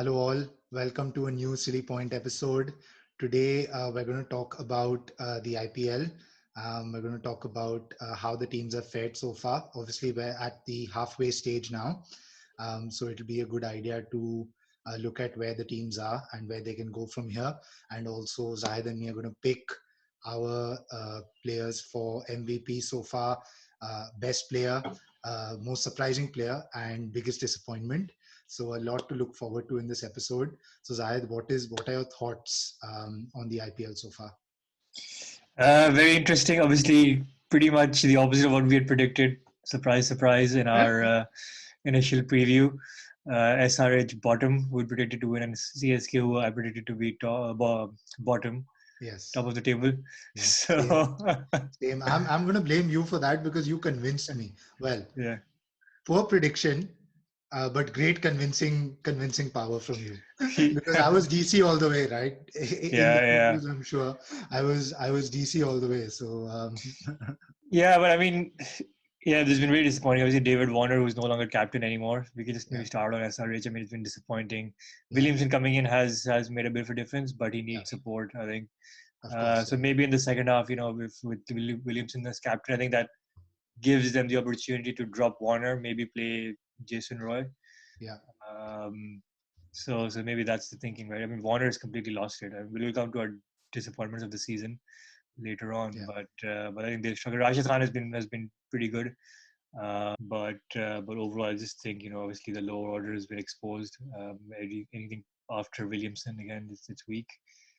Hello, all. Welcome to a new Silly Point episode. Today, we're going to talk about the IPL. We're going to talk about how the teams have fared so far. Obviously, we're at the halfway stage now. So, it'll be a good idea to look at where the teams are and where they can go from here. And also, Zahid and me are going to pick our players for MVP so far, best player, most surprising player, and biggest disappointment. So a lot to look forward to in this episode. So Zahid, what are your thoughts on the IPL so far? Very interesting. Obviously, pretty much the opposite of what we had predicted. Surprise, surprise in our initial preview. SRH bottom, we predicted to win, and CSK, who I predicted to be bottom, Yes, top of the table. yes, same, So, same. I'm going to blame you for that because you convinced me. Well, yeah. poor prediction, but great convincing power from you. Because I Yeah, was DC all the way, right? In the yeah. previews, I'm sure I was DC all the way. So Yeah, but I mean, yeah, there's been really disappointing. Obviously, David Warner, who's no longer captain anymore. We could just maybe yeah, start on SRH. I mean, it's been disappointing. yeah, Williamson coming in has made a bit of a difference, but he yeah. needs support, I think. Of course, So yeah, maybe in the second half, with Williamson as captain, I think that gives them the opportunity to drop Warner, maybe play Jason Roy. yeah, Um, so maybe that's the thinking, right? I mean, Warner has completely lost it. I mean, we'll come to our disappointments of the season later on, yeah, but I think they've struggled. Rashid Khan has been pretty good, but overall, I just think obviously the lower order has been exposed. Anything after Williamson again, it's weak,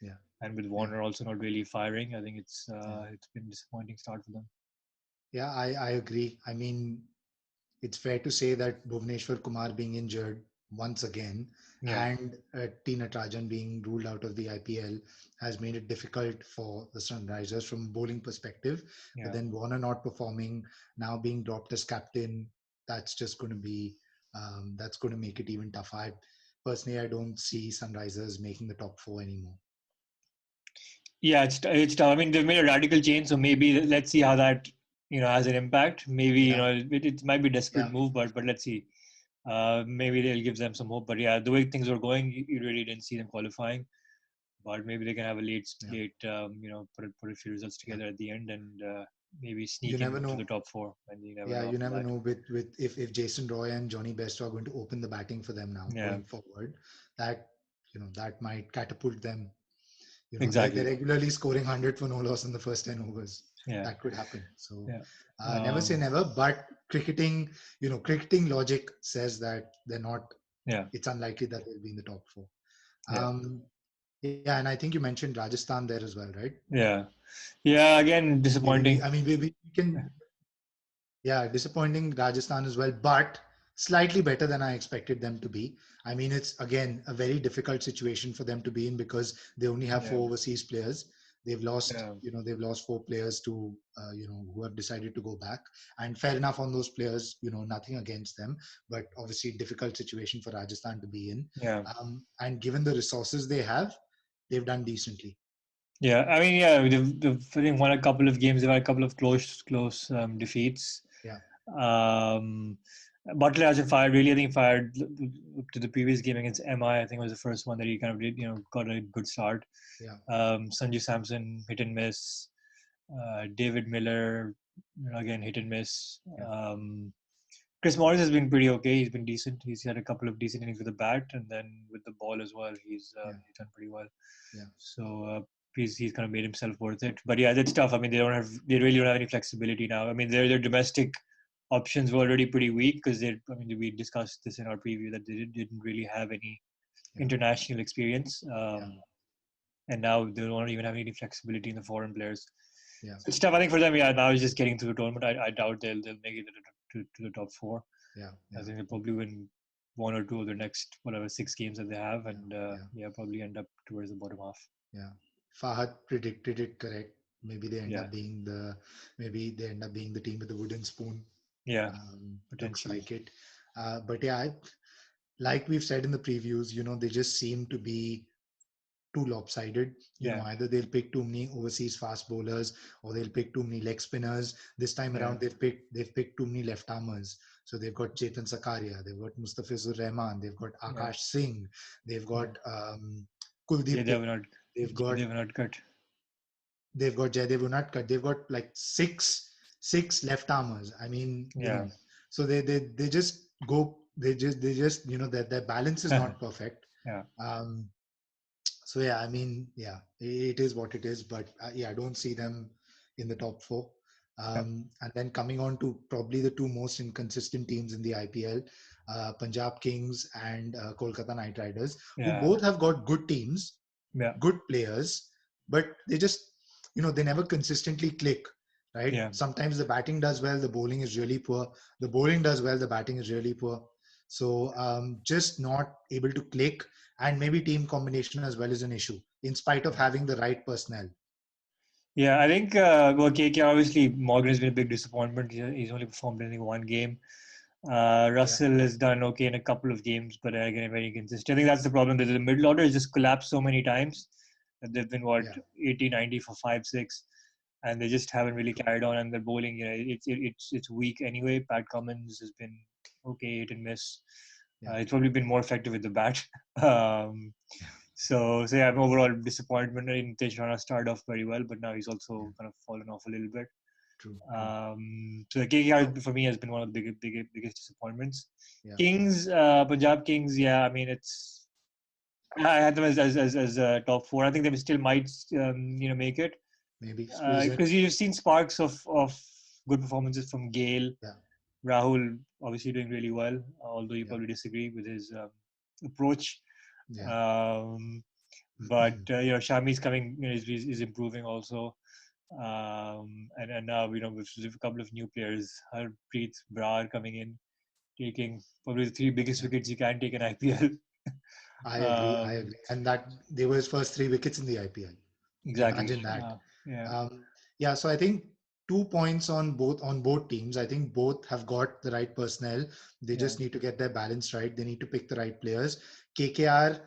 yeah, and with yeah, Warner also not really firing, I think yeah. it's been a disappointing start for them. Yeah, I agree. I mean, it's fair to say that Bhuvneshwar Kumar being injured once again Yeah, and T. Natarajan being ruled out of the IPL has made it difficult for the Sunrisers from a bowling perspective. But yeah, then Warner not performing, now being dropped as captain, that's just going to be that's going to make it even tougher. Personally, I don't see Sunrisers making the top four anymore. yeah. It's tough. I mean, they've made a radical change, so maybe let's see how that has an impact. Maybe Yeah, it might be a desperate yeah, move, but let's see. Maybe they'll give them some hope. But yeah, the way things were going, you really didn't see them qualifying. But maybe they can have a yeah, put a few results yeah. together at the end and maybe You sneak never into the know. top four. And you never Yeah, know you after never that. know with if Jason Roy and Johnny Best are going to open the batting for them now Yeah, going forward, that that might catapult them. They're exactly. regularly scoring 100 for no loss in the first 10 overs. Yeah, That could happen. So yeah, never say never, but cricketing logic says that they're not. yeah, It's unlikely that they'll be in the top four. yeah, Um, yeah, and I think you mentioned Rajasthan there as well, right? yeah, yeah. Again, We disappointing. I mean, we can. Yeah, disappointing Rajasthan as well, but slightly better than I expected them to be. I mean, it's again a very difficult situation for them to be in because they only have Yeah, four overseas players. They've lost, yeah, they've lost four players to, who have decided to go back. And fair enough on those players, nothing against them, but obviously difficult situation for Rajasthan to be in. yeah, And given the resources they have, they've done decently. yeah. I mean, yeah. They've I think won a couple of games. They've had a couple of close defeats. Yeah, Um, Butler hasn't fired really. I think he fired up to the previous game against MI. I think was the first one that he kind of did. Got a good start. yeah, Sanju Samson hit and miss. David Miller, again hit and miss. yeah, Chris Morris has been pretty okay. He's been decent. He's had a couple of decent innings with the bat, and then with the ball as well, yeah, he's done pretty well. yeah, So he's kind of made himself worth it. But yeah, that's tough. I mean, they really don't have any flexibility now. I mean, their domestic options were already pretty weak because they. I mean, we discussed this in our preview that they didn't really have any yeah, international experience, yeah, and now they don't even have any flexibility in the foreign players. yeah, So it's tough. I think for them, yeah. Now it's just getting through the tournament. I doubt they'll make it to the top four. yeah, I yeah, think they'll probably win one or two of the next whatever 6 games that they have, yeah, and yeah. yeah, probably end up towards the bottom half. Yeah, Fahad predicted it correct. Yeah, Maybe they end up being the team with the wooden spoon. yeah, Looks potentially. like it. But yeah, like we've said in the previews, they just seem to be too lopsided. Yeah, Either they'll pick too many overseas fast bowlers or they'll pick too many leg spinners. This time yeah, around, they've picked too many left armers. So they've got Chetan Sakaria, they've got Mustafizur Rahman, they've got yeah, Akash Singh, they've yeah. got Kuldeep Jaydev Yadav, not they've got Jaydev not cut. Jaydev Unadkat, they've got like six left armers. I mean, Yeah, so they just go, they just their balance is not perfect. yeah, Um, so yeah, I mean, yeah, it is what it is, but yeah, I don't see them in the top four. yeah, And then coming on to probably the two most inconsistent teams in the IPL, Punjab Kings and Kolkata Knight Riders, who yeah, both have got good teams, yeah, good players, but they just, they never consistently click, right? yeah. Sometimes the batting does well, the bowling is really poor. The bowling does well, the batting is really poor. So just not able to click, and maybe team combination as well is an issue, in spite of Yeah. having the right personnel. Yeah, I think well, KK obviously Morgan has been a big disappointment. He's only performed in I think, one game. Yeah, Russell has done okay in a couple of games, but again, very inconsistent. I think that's the problem. The middle order has just collapsed so many times that they've been what yeah, 80, 90 for 5, 6, and they just haven't really true. carried on. And their bowling, it's weak anyway. Pat Cummins has been okay, hit and miss. Yeah, It's probably been more effective with the bat. Um, yeah, so yeah, overall disappointment. In Tejrana started off very well, but now he's yeah, also kind of fallen off a little bit. true, true. So the KKR for me has been one of the biggest disappointments. Yeah, Kings, Punjab Kings, yeah, I mean it's. I had them as top four. I think they still might make it maybe squeeze in. because you've seen sparks of good performances from Gale, Yeah, Rahul, obviously doing really well. Although you yeah, probably disagree with his approach, yeah, um, but Shami's coming, is improving also. And now with a couple of new players, Harpreet Brar coming in, taking probably the three biggest yeah. wickets you can take in IPL. I agree. I um, agree. And that they were his first three wickets in the IPL. exactly. Imagine that. Yeah, Yeah, so I think 2 points on both teams. I think both have got the right personnel. They yeah, just need to get their balance right. They need to pick the right players. KKR,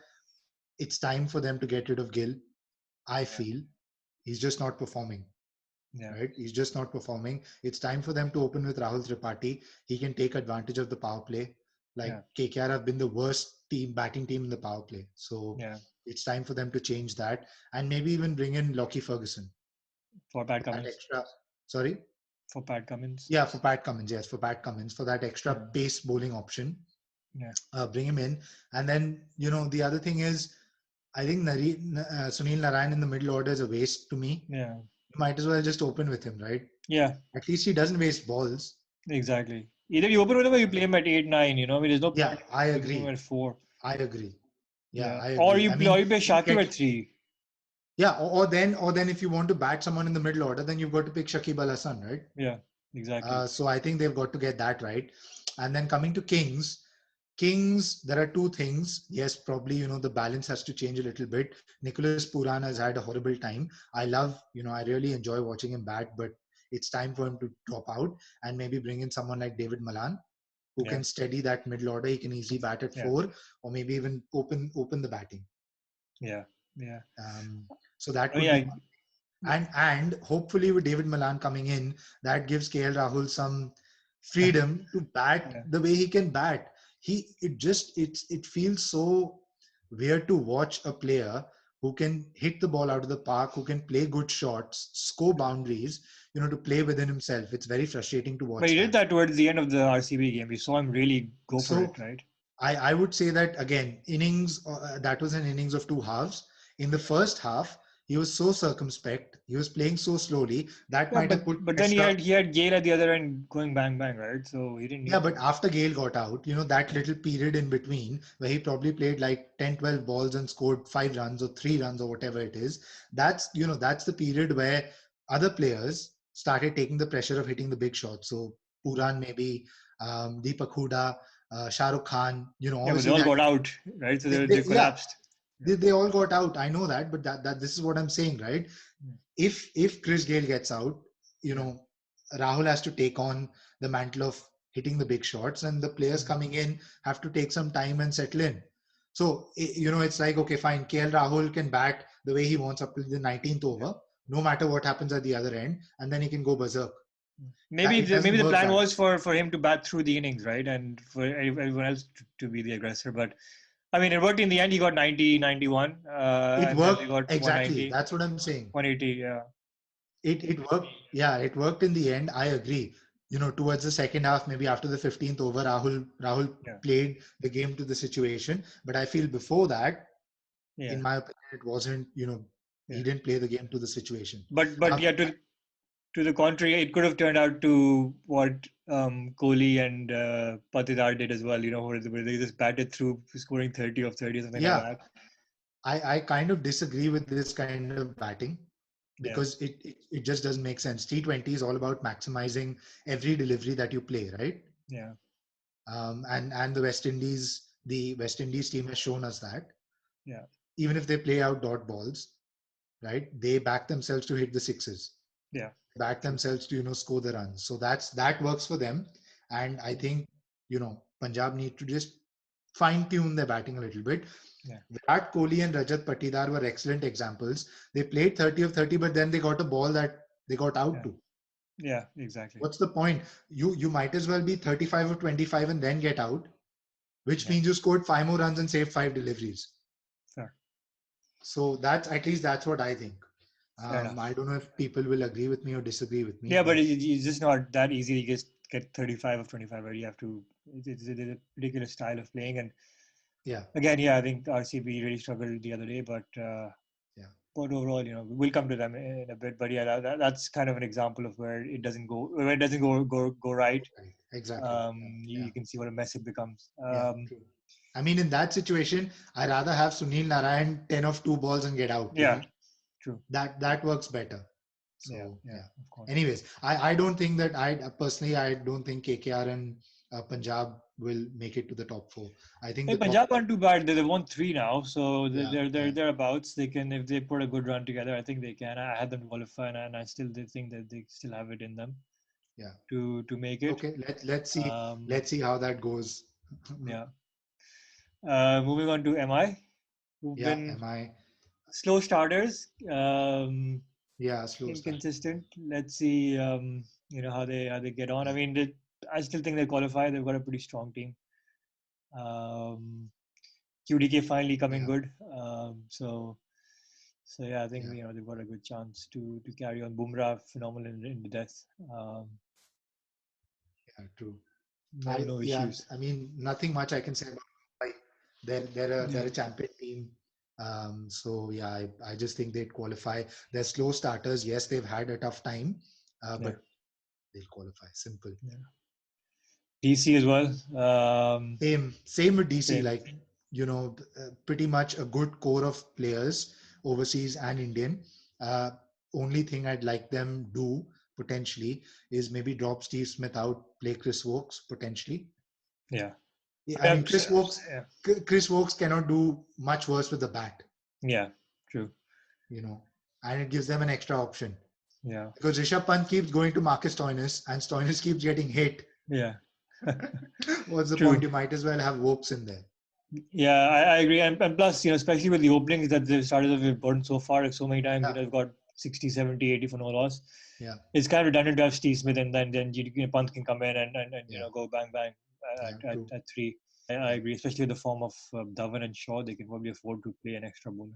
it's time for them to get rid of Gill. I yeah, feel he's just not performing. yeah, Right? He's just not performing. It's time for them to open with Rahul Tripathi. He can take advantage of the power play. yeah, Like KKR have been the worst batting team in the power play. So yeah. it's time for them to change that, and maybe even bring in Lockie Ferguson For Pat for that Cummins. extra. Sorry, For Pat Cummins. yeah, for Pat Cummins. Yes, for Pat Cummins, for that extra Yeah, pace bowling option. yeah, Bring him in, and then the other thing is, I think Sunil Narayan in the middle order is a waste to me. yeah, You might as well just open with him, right? yeah. At least he doesn't waste balls. Exactly. Either you open with him or you play him at 8, 9. I mean, there's no Yeah, point I in putting him agree. at 4. I agree. Yeah, Yeah, I or agree. you I play or mean, you play you Shakib get at 3. yeah, or then if you want to bat someone in the middle order, then you've got to pick Shakib Al Hasan, right? Yeah, exactly. So I think they've got to get that right. And then coming to Kings, there are two things. Yes, probably the balance has to change a little bit. Nicholas Puran has had a horrible time. I really enjoy watching him bat, but it's time for him to drop out and maybe bring in someone like David Malan, who Yeah, can steady that middle order. He can easily bat at yeah, four, or maybe even open the batting. yeah, yeah. Um, so that I mean, could be yeah, one. And hopefully with David Malan coming in, that gives KL Rahul some freedom to bat yeah. the way he can bat. It feels so weird to watch a player who can hit the ball out of the park, who can play good shots, score boundaries, to play within himself. It's very frustrating to But watch he did that. that towards the end of the RCB game. We saw him really go for So it, right? I would say that again, that was an innings of two halves. In the first half, he was so circumspect, he was playing so slowly that Yeah, might but have put but then he pressure. had he had Gale at the other end going bang bang, right? So he didn't Yeah, need but to. after Gale got out, that Yeah, little period in between where he probably played like 10, 12 balls and scored 5 runs or 3 runs or whatever it is, that's the period where other players started taking the pressure of hitting the big shots. So Puran maybe, Deepak Huda, Shah Rukh Khan, yeah, but they obviously all that, got out, right? So they yeah, collapsed. Yeah, they all got out. I know that, but that this is what I'm saying, right? If Chris Gale gets out, you yeah, know, Rahul has to take on the mantle of hitting the big shots, and the players yeah, coming in have to take some time and settle in. So it's like, okay, fine. KL Rahul can bat the way he wants up to the 19th yeah, over, no matter what happens at the other end, and then he can go berserk. Maybe It doesn't maybe the work plan that way. was for him to bat through the innings, right, and for everyone else to be the aggressor. But I mean, it worked in the end. He got 90, 91, It and then they worked got exactly. 190, That's what I'm saying. 180. Yeah, It worked. Yeah, it worked in the end. I agree. Towards the second half, maybe after the 15th over, Rahul yeah, played the game to the situation. But I feel before that, yeah, in my opinion, it wasn't. He yeah. didn't play the game to the situation. But Um, yeah, to the contrary, it could have turned out to what Kohli and Patidar did as well. Where they just batted through, scoring 30 of 30 or something like yeah, that. I kind of disagree with this kind of batting because Yeah, it just doesn't make sense. T20 is all about maximizing every delivery that you play, right? yeah, And the West Indies team has shown us that yeah, even if they play out dot balls, right, they back themselves to hit the sixes, yeah, back true. themselves to score the runs. So that works for them, and I Yeah, think Punjab need to just fine tune their batting a little bit. yeah, Virat Kohli and Rajat Patidar were excellent examples. They played 30 of 30, but then they got a ball that they got out yeah, to. yeah, exactly. What's the point? You might as well be 35 or 25 and then get out, which Yeah, means you scored five more runs and saved five deliveries. fair, So that's at least that's what I think. fair I enough. don't know if people will agree with me or disagree with me, Yeah, but but it's just not that easy to just get 35 of 25 where you have to. It's a particular style of playing, and yeah, again, yeah, I think RCB really struggled the other day, yeah, but overall, we'll come to them in a bit. But yeah, that's kind of an example of where it doesn't go right. right, exactly. You can see what a mess it becomes. Yeah, true. I mean, in that situation, I rather have Sunil Narayan 10 of two balls and get out. Yeah, true. That works better. Yeah, So yeah, yeah. of course. Anyways, I don't think that I personally I don't think KKR and Punjab will make it to the top four. I think Hey, the top Punjab aren't too bad. They've won three now, so yeah they're yeah thereabouts. They can, if they put a good run together, I think they can. I had them qualify, and I still did think that they still have it in them yeah. to make it. Okay, let's see Um, let's see how that goes. yeah. Moving on to MI, who've Yeah, been am I? slow starters, Yeah, slow start. inconsistent. Let's see, how they get on. I Yeah, mean, I still think they qualify. They've got a pretty strong team. Um, QDK finally coming yeah, good. So yeah, I think yeah, they've got a good chance to carry on. Bumrah phenomenal in the death. Um, yeah, true. no Yeah, issues. I mean nothing much I can say about Mumbai. They're Yeah, a champion team. So yeah, I just think they'd qualify. They're slow starters. Yes, they've had a tough time, yeah, but they'll qualify. Simple. yeah. DC as well. Same with DC. Same. Like pretty much a good core of players, overseas and Indian. Uh, Only thing I'd like them do potentially is maybe drop Steve Smith out, play Chris Wokes potentially. Yeah. Yeah, I Yeah. mean Yeah. Chris Wokes cannot do much worse with the bat, Yeah. True. you know, and it gives them an extra option Yeah. because Rishabh Pant keeps going to Marcus Stoinis and Stoinis keeps getting hit. Yeah. What's the point? True. You might as well have Wokes in there. Yeah, I agree. And plus, especially with the openings that they've started with Burton so far, like so many times, Yeah, they've got 60, 70, 80 for no loss. yeah, It's kind of redundant to have Steve Smith, and then Punt can come in and yeah, go bang bang yeah, true. at three. I Yeah. agree, especially with the form of Dhawan and Shaw, they can probably afford to play an extra bowler.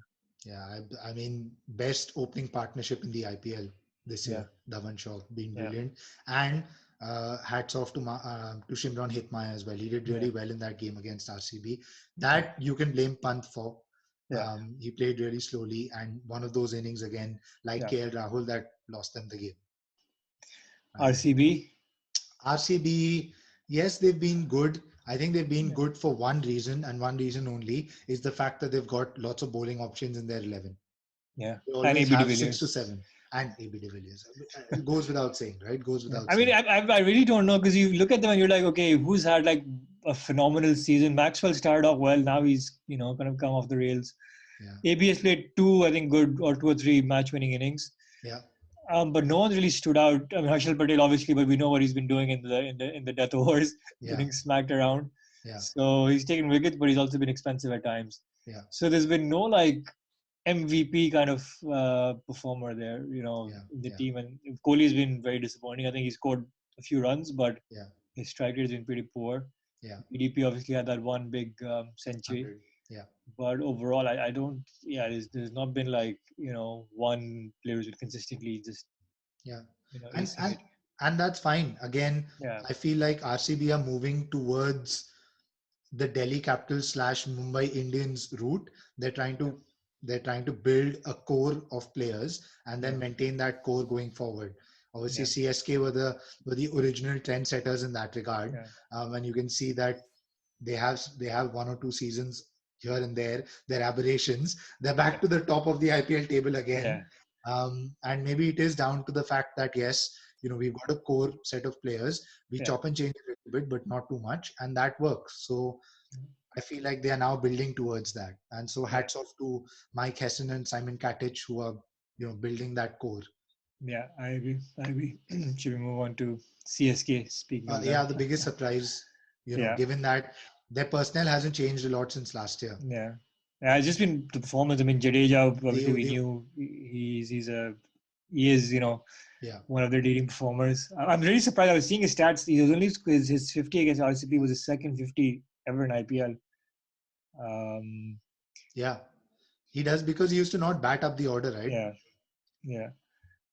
Yeah, I mean, best opening partnership in the IPL this Yeah, year. Dhawan Shaw being yeah, brilliant, and hats off to Shimron Hitmaya as well. He did yeah, really well in that game against RCB. yeah, That you can blame Pant for. yeah. He played really slowly, and one of those innings again, like Yeah. KL Rahul, that lost them the game. RCB. RCB, yes, they've been good. I think they've been Yeah, good for one reason and one reason only is the fact that they've got lots of bowling options in their 11. yeah, They and always AB de have six to Villiers. seven, and AB de Villiers. It goes without saying, right? Goes Yeah. without I mean, saying. I really don't know because you look at them and you're like, okay, who's had like a phenomenal season? Maxwell started off well. Now he's kind of come off the rails. Yeah, AB has played two, I think, good or two or three match-winning innings. yeah, But no one really stood out. I mean, Harshal Patel, obviously, but we know what he's been doing in the death overs, yeah, getting smacked around. yeah, So he's taken wickets, but he's also been expensive at times. yeah, So there's been no like MVP kind of performer there, Yeah, in the yeah, team. And Kohli's been very disappointing. I think he scored a few runs, but yeah, his strike rate has been pretty poor. yeah. EDP obviously had that one big century, 100. Yeah, but overall, I don't. Yeah, there's not been like one player who's been consistently just yeah. And acing and it. and that's fine. Again, Yeah, I feel like RCB are moving towards the Delhi Capitals slash Mumbai Indians route. They're trying yeah, to they're trying to build a core of players and yeah, then maintain that core going forward. Obviously, yeah, CSK were the original trendsetters in that regard, yeah, and you can see that they have 1 or 2 seasons here and there. They're aberrations. They're back yeah, to the top of the IPL table yeah, again, and maybe it is down to the fact that yes, we've got a core set of players. We yeah, chop and change a little bit, but not too much, and that works. So I feel like they are now building towards that. And so yeah. hats off to Mike Hessen and Simon Katic who are, building that core. Yeah, I agree. I agree. Should we move on to CSK? Speaking of Yeah, them, the biggest surprise, yeah, given that their personnel hasn't changed a lot since last year. yeah, yeah. It's just been the performance. I mean, Jadeja. Obviously, we They knew he is yeah, one of the leading performers. I'm really surprised. I was seeing his stats. He was only his 50 against RCB was his second 50 ever in IPL. Um, yeah. He does because he used to not bat up the order, right? yeah, yeah.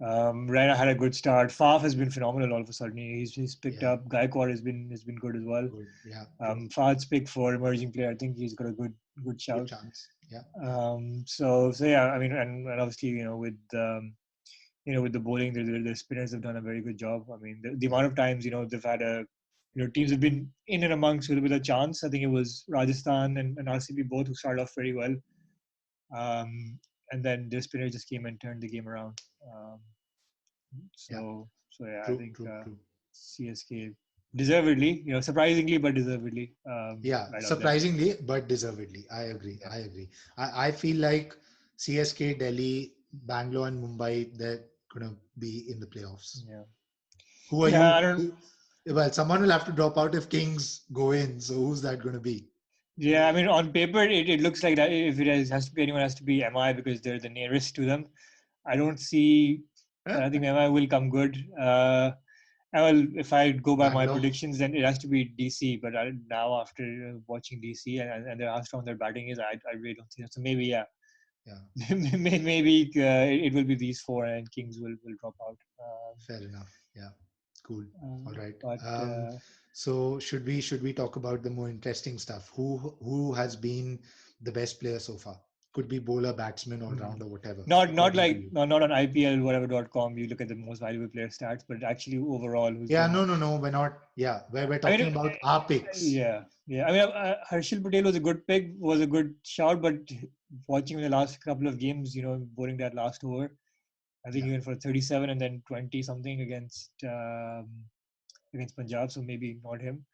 Raina had a good start. Faf has been phenomenal all of a sudden. He's picked Yeah, up. Gaikwad has been good as well. good. Yeah, true. Fahad's pick for emerging player. I think he's got a good Good shout. chance. Yeah, yeah, So yeah, I mean, and obviously with the bowling, the spinners have done a very good job. I mean, the yeah, amount of times they've had teams have been in and amongst with a chance. I think it was Rajasthan and RCB both who started off very well, and then the spinner just came and turned the game around. Um, yeah. so yeah, I True, think true, true. CSK deservedly, surprisingly but deservedly, Yeah, right up there. surprisingly, but deservedly. I agree. Yeah, I agree. I feel like CSK, Delhi, Bangalore, and Mumbai, they're going to be in the playoffs. yeah, Who are yeah. you? I don't. Well, someone will have to drop out if Kings go in. So who's that going to be? Yeah, I mean, on paper, it looks like that if has to be anyone has to be MI because they're the nearest to them. I don't see. I think MI will come good. Well, if I go by my Bangalore? predictions, then it has to be DC. But now after watching DC and how strong their batting is, I really don't think so. Maybe yeah, Yeah, maybe it will be these four and Kings will drop out. fair enough. Yeah, cool. All right. But So should we talk about the more interesting stuff? Who has been the best player so far? Could be bowler, batsman, all mm, rounder, whatever, not according to like you. not on IPL whatever.com. You look at the most valuable player stats, but actually overall, who's Yeah, been. no, no, no. We're not. Yeah, we're I mean, talking about our picks. yeah, yeah. I mean, Harshil Patel was a good pick, was a good shout, but watching the last couple of games, bowling that last over, I think Yeah, he went for 37 and then 20 something against Punjab, so maybe not him.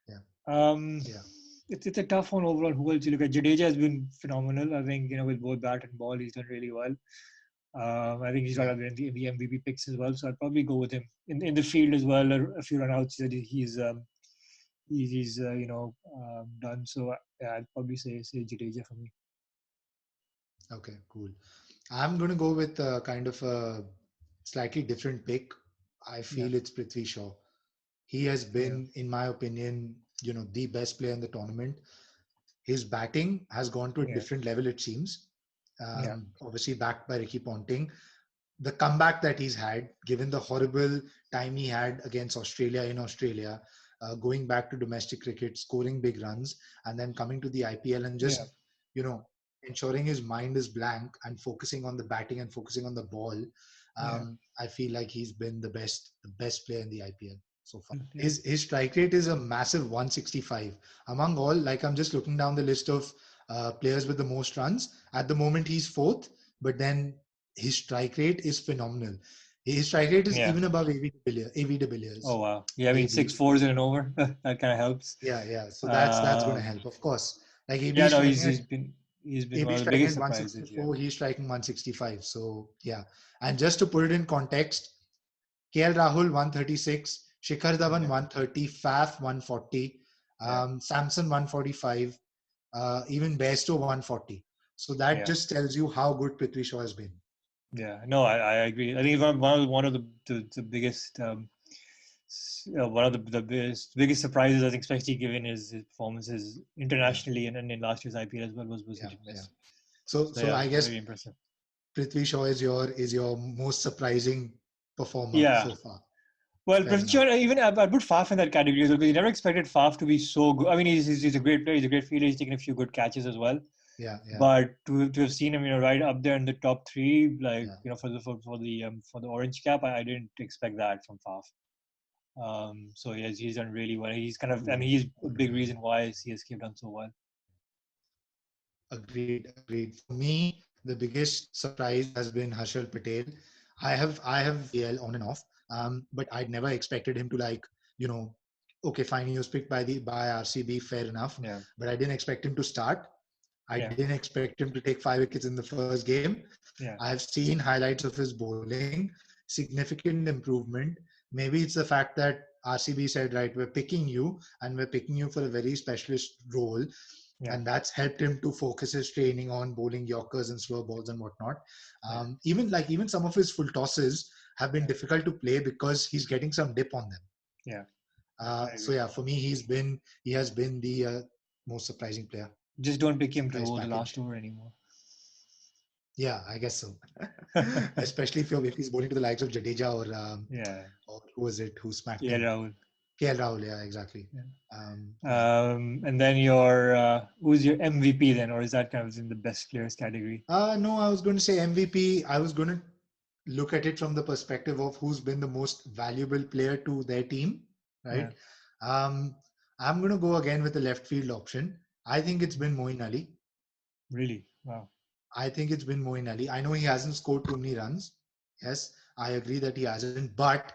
yeah, Um, yeah, it's a tough one overall. Who else you look at? Jadeja has been phenomenal. I think with both bat and ball, he's done really well. I think he's right yeah. up there in the MVP picks as well. So I'd probably go with him in the field as well. A few runouts that he's done. So yeah, I'd probably say Jadeja for me. Okay, cool. I'm going to go with kind of a slightly different pick. I Yeah, feel it's Prithvi Shaw. He has yeah, been, in my opinion, the best player in the tournament. His batting has gone to a yeah, different level, it seems. yeah, Obviously, backed by Ricky Ponting. The comeback that he's had, given the horrible time he had against Australia in Australia, going back to domestic cricket, scoring big runs, and then coming to the IPL and yeah, just, you know, ensuring his mind is blank and focusing on the batting and focusing on the ball. yeah, I feel like he's been the best player in the IPL so far. yeah, His strike rate is a massive 165. Among all, like I'm just looking down the list of players with the most runs. At the moment, he's fourth, but then his strike rate is phenomenal. His strike rate is yeah. even above AV de Oh Villiers. wow. Yeah, I mean six AB. fours in an over. That kind of helps. Yeah, yeah. So that's going to Um, help, of course. Like AB yeah, is no, striking he's at he's been he's been AB one is of the striking biggest at surprises. Yeah, 164. He's striking 165. So yeah. And just to put it in context, KL Rahul 136, Shikhar Dhawan yeah, 130, Faf 140, yeah, Samson 145, even Bairstow 140. So that Yeah. just tells you how good Prithvi Shaw has been. Yeah, no, I agree. I think one of the biggest one of the biggest surprises, I think, especially given his performances Yeah, internationally and in last year's IPL as well, was he yeah, didn't yeah. miss. So So yeah, I very guess impressive. Prithvi Shaw is your most surprising performer Yeah. so far. Well, Fair enough. Prithvi, even I'd put Faf in that category as well, because you never expected Faf to be so good. I mean, he's a great player. He's a great fielder. He's taken a few good catches as well. Yeah, yeah, But to have seen him, right up there in the top three, like yeah. for the orange cap, I didn't expect that from Faf. So he's done really well. He's kind of, I mean, Agreed. he's a big Agreed. reason why CSK have done so well. Agreed, agreed. For me, the biggest surprise has been Harshal Patel. I have on and off, but I'd never expected him to like, you know, okay, fine, he was picked by RCB, fair enough, Yeah, but I didn't expect him to start. I yeah, didn't expect him to take 5 wickets in the first game. I yeah, have seen highlights of his bowling, significant improvement. Maybe it's the fact that RCB said, right, we're picking you and we're picking you for a very specialist role, yeah, and that's helped him to focus his training on bowling yorkers and slower balls and whatnot. yeah, Even some of his full tosses have been yeah, difficult to play because he's getting some dip on them. yeah. I So agree. yeah, for me, he has been the most surprising player. Just don't pick him to Surprise bowl the last package. over anymore. Yeah, I guess so. Especially if he's bowling to the likes of Jadeja Yeah, or who was it who smacked yeah, him? Rahul. KL Rahul. Yeah, exactly. Yeah. Yeah. And then your who's your MVP then, or is that kind of in the best players category? No, I was going to say MVP. I was going to look at it from the perspective of who's been the most valuable player to their team, Yeah, right? Um, I'm going to go again with the left field option. I think it's been Moeen Ali. really? Wow. I think it's been Moeen Ali. I know he hasn't scored too many runs. Yes, I agree that he hasn't. But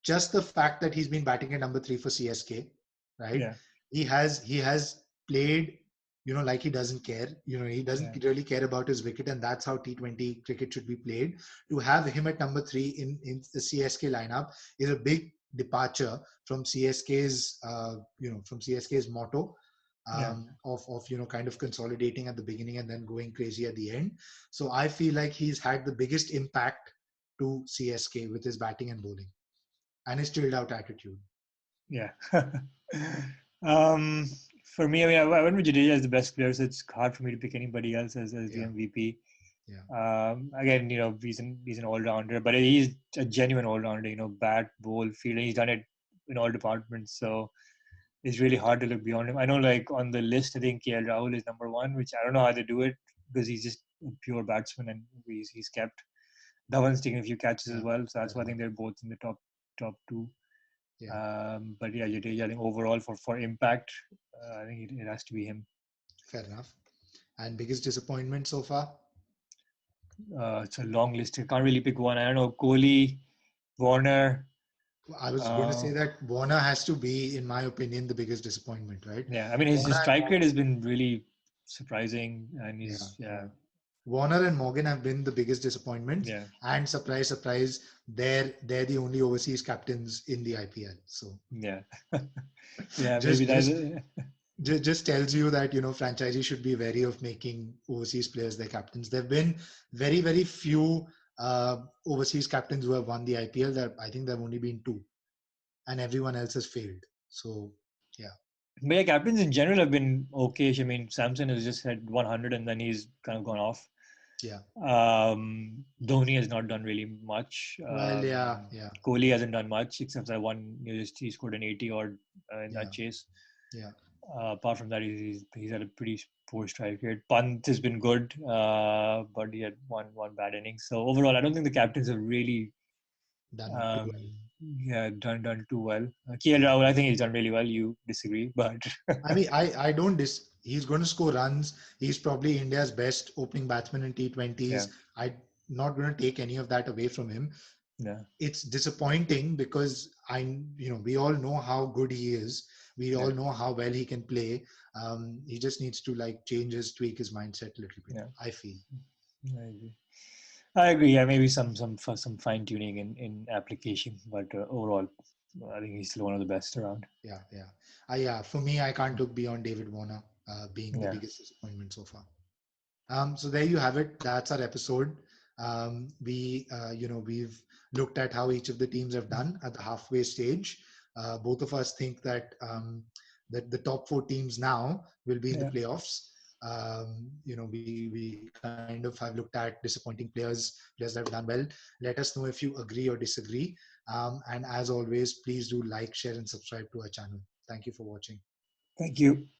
just the fact that he's been batting at number 3 for CSK, right? Yeah, He has played, like he doesn't care. He yeah, doesn't really care about his wicket, and that's how T20 cricket should be played. To have him at number 3 in the CSK lineup is a big departure from CSK's motto, yeah, of kind of consolidating at the beginning and then going crazy at the end. So I feel like he's had the biggest impact to CSK with his batting and bowling and his chilled out attitude. yeah. um, for me, I mean, I went with Jadeja as the best player, so it's hard for me to pick anybody else as the Yeah, MVP. yeah, Again, he's an all rounder, but he's a genuine all rounder. Bat, bowl, fielding. He's done it in all departments. So it's really hard to look beyond him. I know, like on the list, I think KL Rahul is number one, which I don't know how they do it because he's just a pure batsman and he's kept. Dhawan's taken a few catches as yeah. well, so Fair that's why I enough. think they're both in the top two. Yeah, But yeah, Jadeja, I think overall for impact, I think it has to be him. fair enough. And biggest disappointment so far? It's a long list. I can't really pick one. I don't know, Kohli, Warner. I was going to say Uh, that Warner has to be, in my opinion, the biggest disappointment, right? yeah, I mean his Warner and strike rate Morgan, has been really surprising, and yeah, he's yeah, yeah. Warner and Morgan have been the biggest disappointments, yeah, and surprise, surprise, they're the only overseas captains in the IPL. So yeah, yeah. Maybe just that's just just tells you that franchisees should be wary of making overseas players their captains. There have been very very few overseas captains who have won the IPL. That I think there have only been two, and everyone else has failed. So yeah, But yeah, captains in general have been okay. I mean, Samson has just had 100 and then he's kind of gone off. yeah. Dhoni has not done really much. Well, yeah, yeah, Kohli hasn't done much except that one. He scored an 80 odd in that yeah, chase. yeah. Apart from that, he's had a pretty poor strike rate. Pant has been good, but he had one bad inning. So overall, I don't think the captains have really Done too um, well. yeah done too well. KL Rahul, I think he's done really well. You disagree, but I mean, I don't he's going to score runs. He's probably India's best opening batsman in yeah, T20s. I'm not going to take any of that away from him. yeah, It's disappointing because we all know how good he is. We yeah, all know how well he can play. He just needs to like tweak his mindset a little bit, yeah. I feel. I agree. I agree. Yeah, maybe some fine tuning in application, but overall, I think he's still one of the best around. Yeah, yeah. Yeah, for me, I can't look beyond David Warner being the Yeah, biggest disappointment so far. So there you have it. That's our episode. We've looked at how each of the teams have done at the halfway stage. Both of us think that the top four teams now will be in the Yeah. playoffs. We kind of have looked at disappointing players that have done well. Let us know if you agree or disagree. And as always, please do like, share, and subscribe to our channel. Thank you for watching. Thank you.